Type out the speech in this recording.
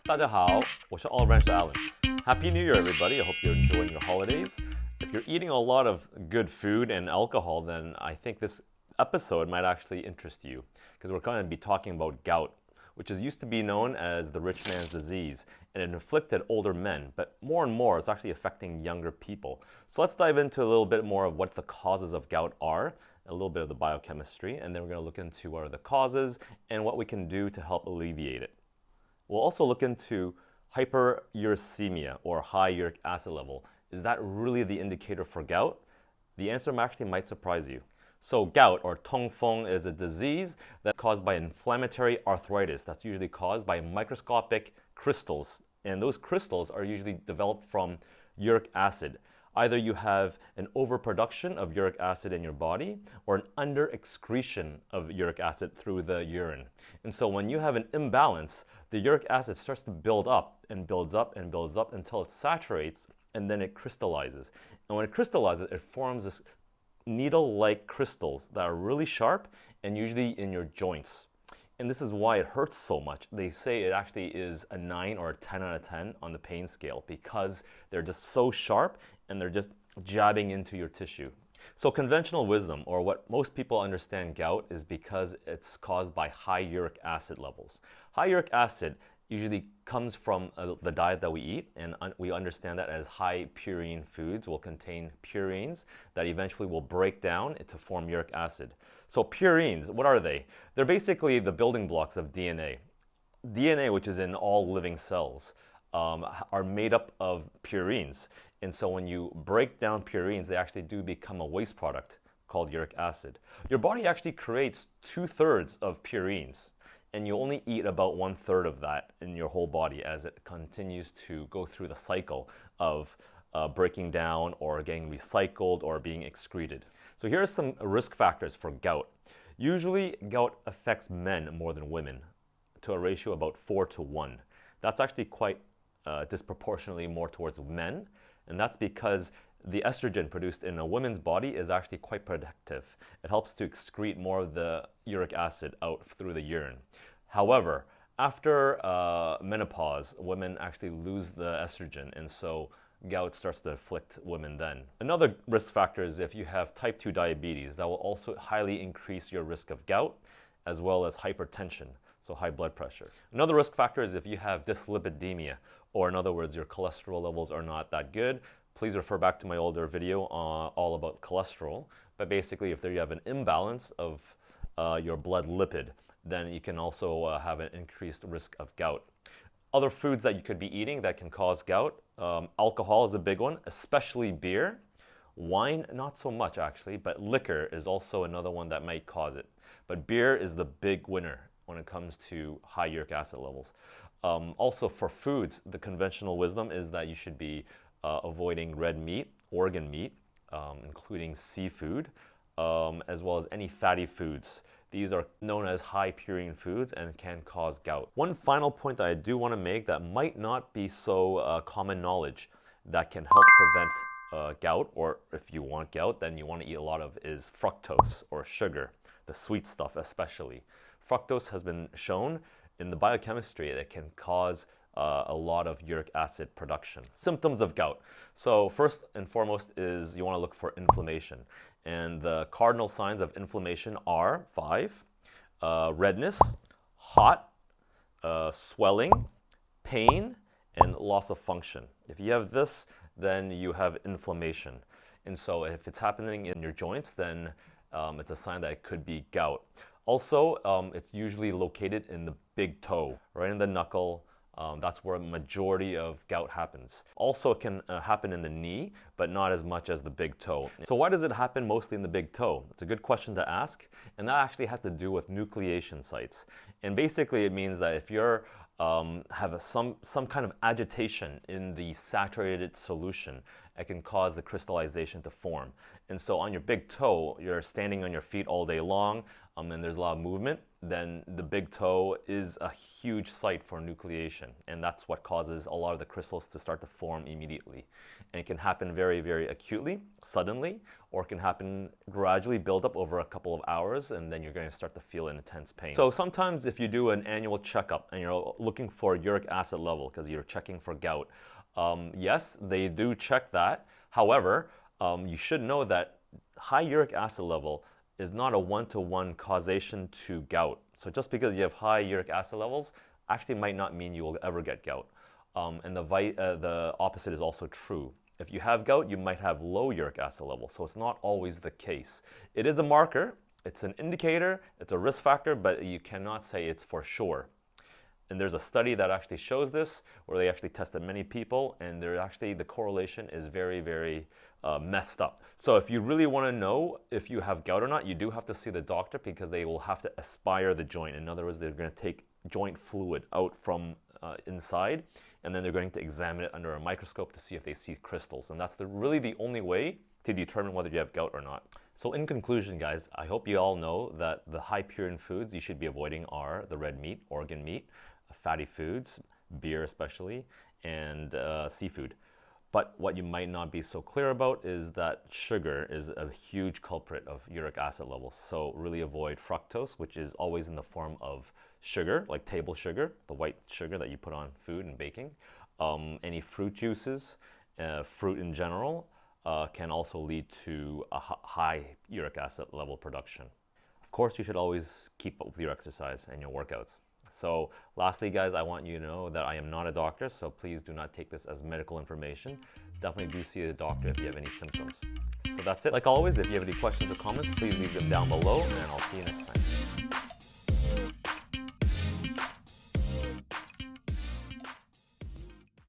大家好，我是 All Ranch Allen. Happy New Year, everybody. I hope you're enjoying your holidays. If you're eating a lot of good food and alcohol, then I think this episode might actually interest you because we're going to be talking about gout, which is used to be known as the rich man's disease, and it afflicted older men, but more and more it's actually affecting younger people. So let's dive into a little bit more of what the causes of gout are, a little bit of the biochemistry, and then we're going to look into what are the causes and what we can do to help alleviate it. We'll also look into hyperuricemia, or high uric acid level. Is that really the indicator for gout? The answer actually might surprise you. So gout, or痛风, is a disease that's caused by inflammatory arthritis that's usually caused by microscopic crystals. And those crystals are usually developed from uric acid. Either you have an overproduction of uric acid in your body or an under-excretion of uric acid through the urine. And so when you have an imbalance, the uric acid starts to build up and builds up and builds up until it saturates, and then it crystallizes. And when it crystallizes, it forms this needle-like crystals that are really sharp and usually in your joints. And this is why it hurts so much. They say it actually is a 9 or a 10 out of 10 on the pain scale because they're just so sharp and they're just jabbing into your tissue. So conventional wisdom, or what most people understand gout, is because it's caused by high uric acid levels. High uric acid usually comes from the diet that we eat, and we understand that as high-purine foods will contain purines that eventually will break down to form uric acid. So purines, what are they? They're basically the building blocks of DNA. DNA, which is in all living cells, are made up of purines. And so when you break down purines, they actually do become a waste product called uric acid. Your body actually creates 2/3 of purines, and you only eat about 1/3 of that in your whole body as it continues to go through the cycle of breaking down or getting recycled or being excreted. So here are some risk factors for gout. Usually gout affects men more than women to a ratio about 4-1. That's actually quite disproportionately more towards men, and that's because the estrogen produced in a woman's body is actually quite protective. It helps to excrete more of the uric acid out through the urine. However, after menopause, women actually lose the estrogen, and so gout starts to afflict women then. Another risk factor is if you have type 2 diabetes. That will also highly increase your risk of gout, as well as hypertension, so high blood pressure. Another risk factor is if you have dyslipidemia, or in other words, your cholesterol levels are not that good. Please refer back to my older video all about cholesterol. But basically, if you have an imbalance of your blood lipid, then you can also have an increased risk of gout. Other foods that you could be eating that can cause gout, alcohol is a big one, especially beer. Wine, not so much actually, but liquor is also another one that might cause it. But beer is the big winner when it comes to high uric acid levels. Also for foods, the conventional wisdom is that you should be avoiding red meat, organ meat, including seafood, as well as any fatty foods. These are known as high-purine foods and can cause gout. One final point that I do want to make that might not be so common knowledge that can help prevent gout, or if you want gout, then you want to eat a lot of, is fructose, or sugar, the sweet stuff especially. Fructose has been shown in the biochemistry that it can cause a lot of uric acid production. Symptoms of gout. So first and foremost is you want to look for inflammation. And the cardinal signs of inflammation are 5: redness, hot, swelling, pain, and loss of function. If you have this, then you have inflammation. And so if it's happening in your joints, then it's a sign that it could be gout. Also, it's usually located in the big toe, right in the knuckle. That's where a majority of gout happens. Also, it can happen in the knee, but not as much as the big toe. So why does it happen mostly in the big toe? It's a good question to ask, and that actually has to do with nucleation sites. And basically, it means that if you're have some kind of agitation in the saturated solution, it can cause the crystallization to form. And so on your big toe, you're standing on your feet all day long, and there's a lot of movement, then the big toe is a huge site for nucleation, and that's what causes a lot of the crystals to start to form immediately. And it can happen very, very acutely, suddenly, or it can happen gradually, build up over a couple of hours, and then you're going to start to feel intense pain. So sometimes if you do an annual checkup and you're looking for uric acid level because you're checking for gout, yes, they do check that. However, you should know that high uric acid level is not a one-to-one causation to gout. So just because you have high uric acid levels actually might not mean you will ever get gout. And the opposite is also true. If you have gout, you might have low uric acid level. So it's not always the case. It is a marker, it's an indicator, it's a risk factor, but you cannot say it's for sure. And there's a study that actually shows this, where they actually tested many people, and the correlation is very, very messed up. So if you really want to know if you have gout or not, you do have to see the doctor, because they will have to aspire the joint. In other words, they're going to take joint fluid out from inside, and then they're going to examine it under a microscope to see if they see crystals. And that's really the only way to determine whether you have gout or not. So in conclusion, guys, I hope you all know that the high-purine foods you should be avoiding are the red meat, organ meat, fatty foods, beer especially, and seafood. But what you might not be so clear about is that sugar is a huge culprit of uric acid levels. So really avoid fructose, which is always in the form of sugar, like table sugar, the white sugar that you put on food and baking. Any fruit juices, fruit in general, can also lead to a high uric acid level production. Of course, you should always keep up with your exercise and your workouts. So lastly, guys, I want you to know that I am not a doctor, so please do not take this as medical information. Definitely do see a doctor if you have any symptoms. So that's it. Like always, if you have any questions or comments, please leave them down below, and I'll see you next time.